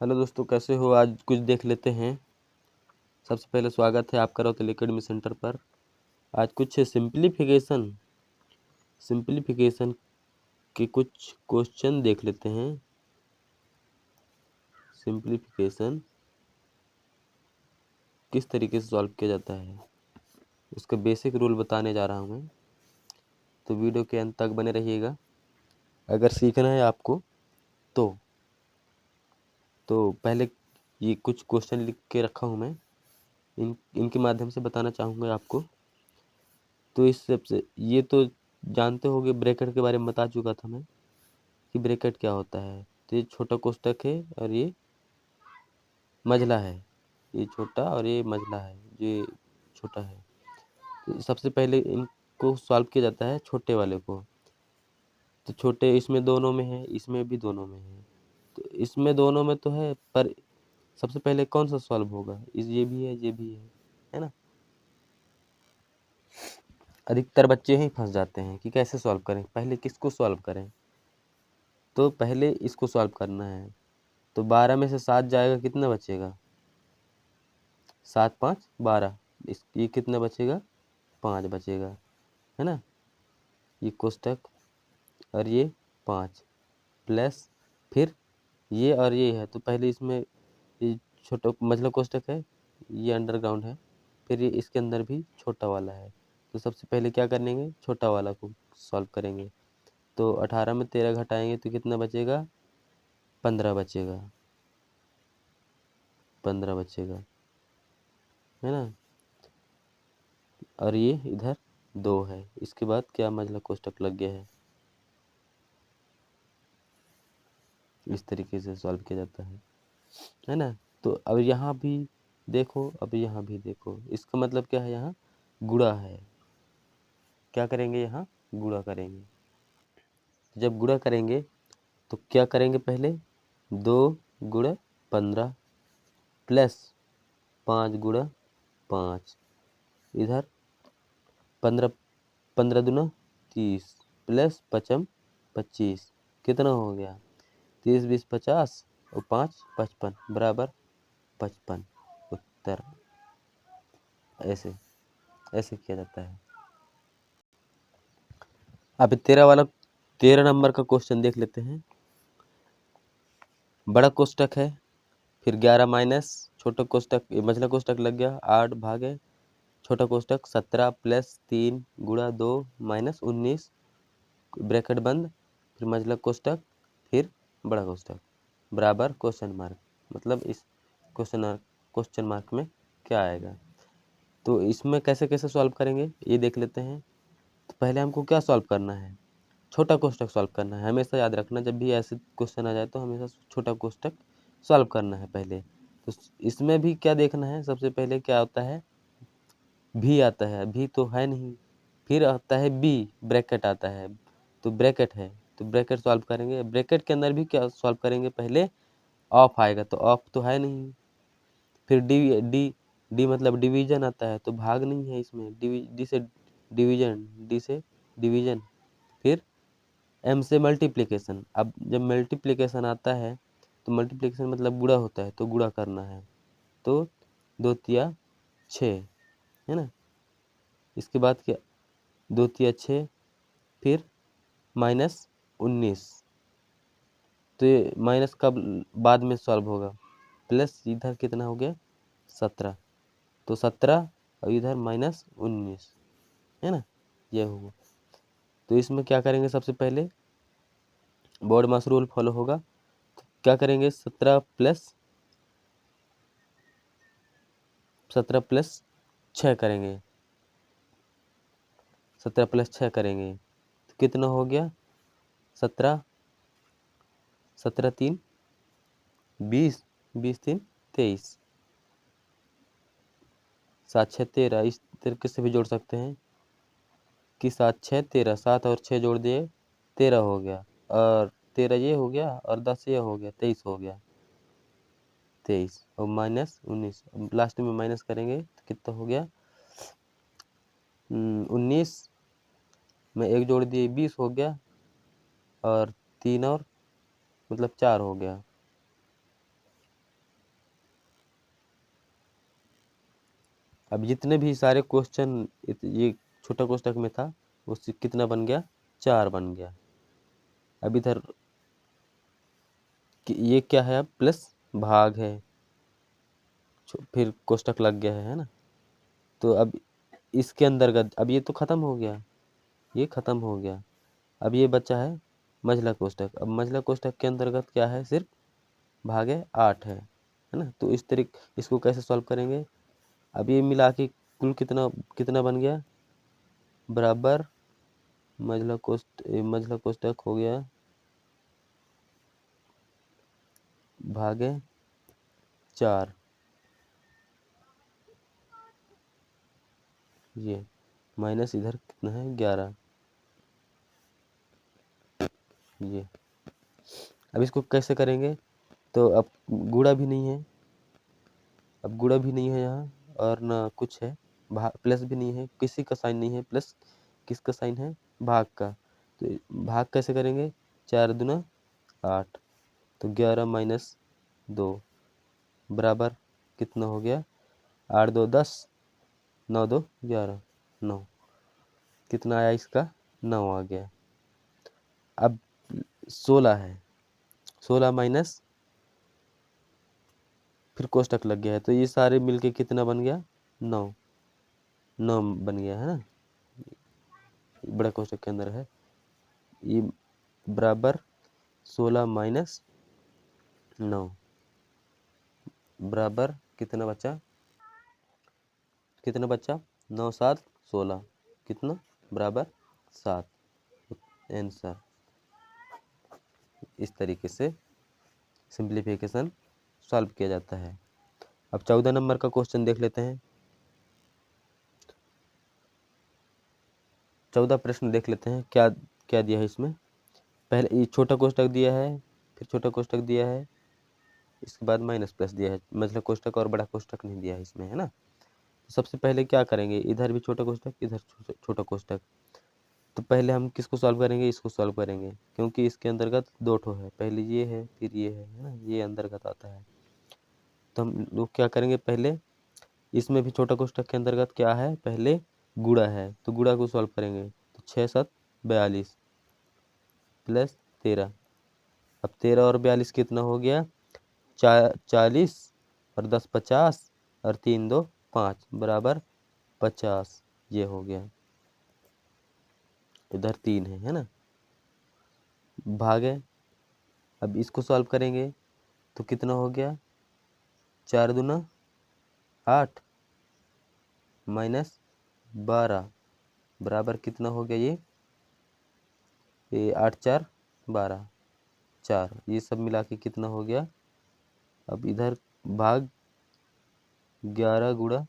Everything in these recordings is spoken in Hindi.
हेलो दोस्तों, कैसे हो? आज कुछ देख लेते हैं। सबसे पहले स्वागत है आपका रौतेल एकेडमी सेंटर पर। आज कुछ सिंप्लीफिकेशन के कुछ क्वेश्चन देख लेते हैं। सिंप्लीफिकेशन किस तरीके से सॉल्व किया जाता है उसका बेसिक रूल बताने जा रहा हूँ मैं, तो वीडियो के अंत तक बने रहिएगा। अगर सीखना है आपको तो पहले ये कुछ क्वेश्चन लिख के रखा हूँ मैं, इनके माध्यम से बताना चाहूँगा आपको। तो इस सबसे ये तो जानते होंगे, ब्रैकेट के बारे में बता चुका था मैं कि ब्रैकेट क्या होता है। तो ये छोटा कोष्टक है और ये मझला है। ये छोटा और ये मझला है, ये छोटा है। तो सबसे पहले इनको सॉल्व किया जाता है छोटे वाले को। तो छोटे इसमें दोनों में है, इसमें भी दोनों में है, तो इसमें दोनों में तो है, पर सबसे पहले कौन सा सॉल्व होगा? ये भी है, ये भी है ना। अधिकतर बच्चे ही फंस जाते हैं कि कैसे सॉल्व करें, पहले किसको सॉल्व करें। तो पहले इसको सॉल्व करना है। तो 12 में से 7 जाएगा, कितना बचेगा? 7 5 12। ये कितना बचेगा? 5 बचेगा, है ना। ये कोष्टक और ये 5 प्लस फिर ये और ये है, तो पहले इसमें ये छोटा मझला कोष्टक है, ये अंडरग्राउंड है, फिर ये इसके अंदर भी छोटा वाला है। तो सबसे पहले क्या करेंगे? छोटा वाला को सॉल्व करेंगे। तो 18 में 13 घटाएंगे तो कितना बचेगा? 15 बचेगा, 15 बचेगा, है ना। और ये इधर 2 है। इसके बाद क्या मझला कोष्टक लग गया है। इस तरीके से सॉल्व किया जाता है ना। तो अब यहाँ भी देखो, अब यहाँ भी देखो, इसका मतलब क्या है? यहाँ गुणा है। क्या करेंगे? यहाँ गुणा करेंगे। जब गुणा करेंगे तो क्या करेंगे? पहले 2 गुणा 15 प्लस 5 गुणा 5, इधर 15 15 दूना 30 प्लस 5 25, कितना हो गया? 30 20 50 और 5 55 बराबर 55 उत्तर। ऐसे ऐसे किया जाता है। अब 13 नंबर का क्वेश्चन देख लेते हैं। बड़ा कोष्टक है, फिर 11 माइनस छोटा कोष्टक, मझला कोष्टक लग गया 8 भागे छोटा कोष्टक 17 प्लस 3 गुणा 2 माइनस 19 ब्रैकेट बंद, फिर मझला कोष्टक, फिर बड़ा कोष्टक बराबर क्वेश्चन मार्क। मतलब इस क्वेश्चन मार्क में क्या आएगा। तो इसमें कैसे कैसे सॉल्व करेंगे ये देख लेते हैं। तो पहले हमको क्या सॉल्व करना है? छोटा कोष्टक सॉल्व करना है। हमेशा याद रखना, जब भी ऐसे क्वेश्चन आ जाए तो हमेशा छोटा कोष्टक सॉल्व करना है पहले। तो इसमें भी क्या देखना है? सबसे पहले क्या होता है? भी आता है, भी तो है नहीं, फिर आता है बी, ब्रैकेट आता है, तो ब्रैकेट है, तो ब्रैकेट सॉल्व करेंगे। ब्रैकेट के अंदर भी क्या सॉल्व करेंगे? पहले ऑफ आएगा, तो ऑफ तो है नहीं। फिर डी डी डी मतलब डिवीजन आता है, तो भाग नहीं है इसमें। डी से डिवीजन, डी से डिवीजन, फिर एम से मल्टीप्लिकेशन। अब जब मल्टीप्लिकेशन आता है तो मल्टीप्लिकेशन मतलब गुणा होता है, तो गुणा करना है। तो 2 तिया 6, है ना। इसके बाद क्या? 2 तिया 6, फिर माइनस 19। तो ये माइनस कब बाद में सॉल्व होगा? प्लस इधर कितना हो गया? 17, तो 17 और इधर माइनस 19, है ना। ये होगा। तो इसमें क्या करेंगे? सबसे पहले बोर्ड मास रूल फॉलो होगा। तो क्या करेंगे? 17 प्लस 6 करेंगे। 17 प्लस 6 करेंगे तो कितना हो गया? 17 17 3 20, 20 3 23, 7 6 13। इस तरीके से भी जोड़ सकते हैं कि 7 6 13, 7 और 6 जोड़ दिए 13 हो गया, और 13 ये हो गया, और 10 ये हो गया, 23 हो गया। 23 और माइनस 19, लास्ट में माइनस करेंगे तो कितना हो गया? 19 में 1 जोड़ दिए 20 हो गया, और 3 और मतलब 4 हो गया। अब जितने भी सारे क्वेश्चन ये छोटा कोष्टक में था उससे कितना बन गया, 4 बन गया। अब इधर ये क्या है, अब प्लस भाग है, फिर कोष्टक लग गया है ना। तो अब इसके अंतर्गत अब ये तो खत्म हो गया, ये खत्म हो गया। अब ये बचा है मझला कोष्टक। अब मझला कोष्टक के अंतर्गत क्या है, सिर्फ भागे 8 है ना। तो इस तरीके इसको कैसे सॉल्व करेंगे, अब ये मिला के कुल कितना कितना बन गया, बराबर मझला कोष्टक हो गया भागे 4, ये माइनस इधर कितना है 11, ये। अब इसको कैसे करेंगे, तो अब गुणा भी नहीं है, अब गुणा भी नहीं है यहाँ और ना कुछ है, प्लस भी नहीं है, किसी का साइन नहीं है, प्लस किसका साइन है, भाग का। तो भाग कैसे करेंगे, 4 दूना 8, तो 11 माइनस 2 बराबर कितना हो गया, 8 2 10, 9 2 11, 9, कितना आया इसका, 9 आ गया। अब 16 है, 16 माइनस फिर कोष्टक लग गया है, तो ये सारे मिलके कितना बन गया, 9 9 बन गया है ना, बड़ा कोष्टक के अंदर है ये, बराबर 16 माइनस 9 बराबर कितना बचा, 9 7 16, कितना बराबर 7, आंसर। इस तरीके से सिंप्लीफिकेशन सॉल्व किया जाता है। अब 14 नंबर का क्वेश्चन देख लेते हैं, 14 प्रश्न देख लेते हैं क्या क्या दिया है इसमें। पहले ये छोटा कोष्टक दिया है, फिर छोटा कोष्टक दिया है, इसके बाद माइनस प्लस दिया है, मतलब कोष्टक और बड़ा कोष्टक नहीं दिया है इसमें, है ना। तो सबसे पहले क्या करेंगे, इधर भी छोटा कोष्टक, इधर छोटा कोष्टक। तो पहले हम किसको सॉल्व करेंगे, इसको सॉल्व करेंगे, क्योंकि इसके अंतर्गत 2 ठो है, पहले ये है फिर ये है ना, ये अंतर्गत आता है। तो हम लोग क्या करेंगे, पहले इसमें भी छोटा कोष्टक के अंतर्गत क्या है, पहले गुणा है, तो गुणा को सॉल्व करेंगे, तो 6 7 42 प्लस 13। अब 13 और 42 कितना हो गया, 40 और 10 50 और 3 2 5 बराबर 50, ये हो गया। इधर 3 है ना, भागे। अब इसको सॉल्व करेंगे तो कितना हो गया, 4 दूना 8 माइनस 12 बराबर कितना हो गया, ये 8 4 12 4, ये सब मिला के कितना हो गया। अब इधर भाग 11 गुणा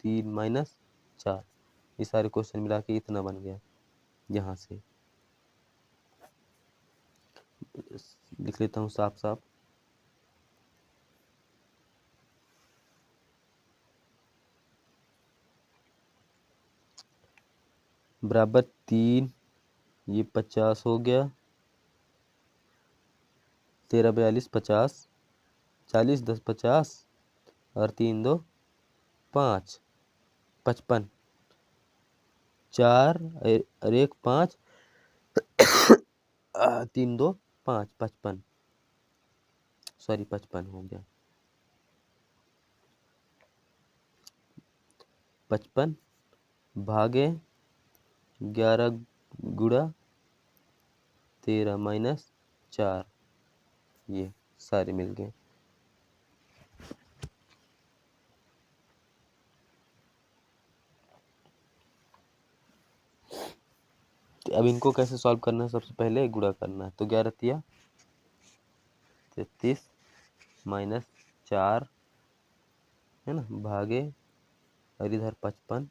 3 माइनस 4, ये सारे क्वेश्चन मिला के इतना बन गया। यहाँ से लिख लेता हूँ साफ साफ, बराबर 3, ये 50 हो गया, 13 42 50, 40 10 50 और 3 2 5 55, 4 और 1 5, 3 2 5 55, सॉरी 55 हो गया, 55 भागे 11 गुणा 13 माइनस 4, ये सारे मिल गए। तो अब इनको कैसे सॉल्व करना है, सबसे पहले गुणा करना है, तो 11 तिया 33 माइनस 4 है ना, भागे और इधर 55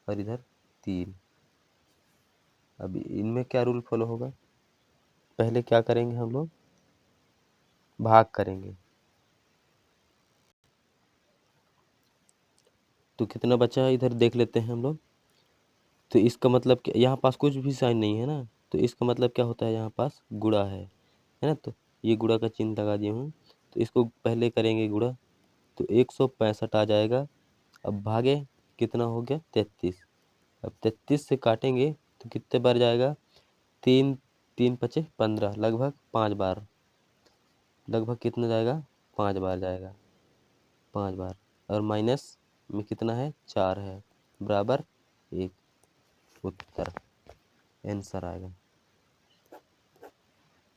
और इधर 3। अब इनमें क्या रूल फॉलो होगा, पहले क्या करेंगे हम लोग, भाग करेंगे, तो कितना बचा है इधर देख लेते हैं हम लोग। तो इसका मतलब क्या, यहाँ पास कुछ भी साइन नहीं है ना, तो इसका मतलब क्या होता है, यहाँ पास गुणा है ना। तो ये गुणा का चिन्ह लगा दिया हूँ, तो इसको पहले करेंगे गुणा, तो 165 आ जाएगा। अब भागे कितना हो गया 33। अब 33 से काटेंगे तो कितने बार जाएगा, 3 3 पचे 15, लगभग 5 बार। लगभग कितना जाएगा, 5 बार जाएगा, 5 बार। और माइनस में कितना है, 4 है, बराबर 1। उत्तर आंसर आएगा।